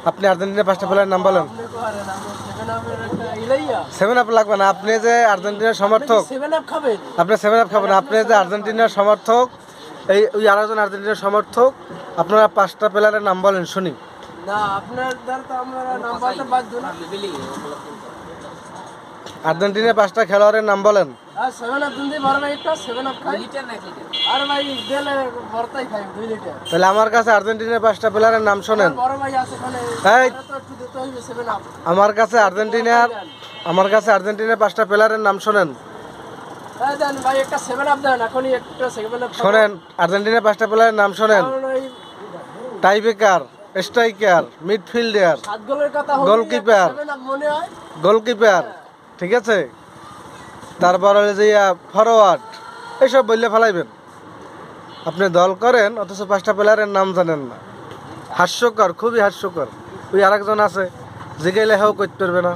আপনি আর্জেন্টিনার 5টা প্লেয়ারের নাম বলেন। আপনি কোহারে নাম সেভেন আপের একটা ইলাইয়া 7 আপ লাগবে না, আপনি যে আর্জেন্টিনার সমর্থক, সেভেন আপ খাবেন আপনি 7 আপ খাবেন, আপনি যে আর্জেন্টিনার সমর্থক, এই ওই আরেকজন আর্জেন্টিনার সমর্থক, আপনারা 5টা প্লেয়ারের নাম বলেন শুনি। না আপনার দ্বারা তো আমরা নাম্বারটা বাদ না আর্জেন্টিনার 5টা খেলোয়াড়ের নাম বলেন। আর সেভেন আপ দিন বড় ভাই একটা সেভেন আপ খাই আর ভাই দিলে ভরতাই খাই 2 লিটার তাহলে আমার কাছে আর্জেন্টিনার 5টা প্লেয়ারের নাম শোনেন। বড় ভাই আছে ওখানে এই তো একটু দিতে হইবে সেভেন আপ আমার কাছে আর্জেন্টিনার 5টা প্লেয়ারের নাম শোনেন। এই দেন ভাই একটা সেভেন আপ দেন এখনই একটা সেভেন আপ শোনেন, আর্জেন্টিনার 5টা প্লেয়ারের নাম শোনেন। টাইব্রেকার, স্ট্রাইকার, মিডফিল্ডার, 7 গোলের কথা হলো গোলকিপার। সেভেন আপ মনে হয় গোলকিপার, ঠিক আছে, তারপর হলো যে ফরওয়ার্ড, এইসব বললে ফেলাইবেন। আপনি দল করেন অথচ 5টা প্লেয়ারের নাম জানেন না, হাস্যকর, খুবই হাস্যকর। ওই আরেকজন আছে জিগাইলে হেও করতে পারবে না।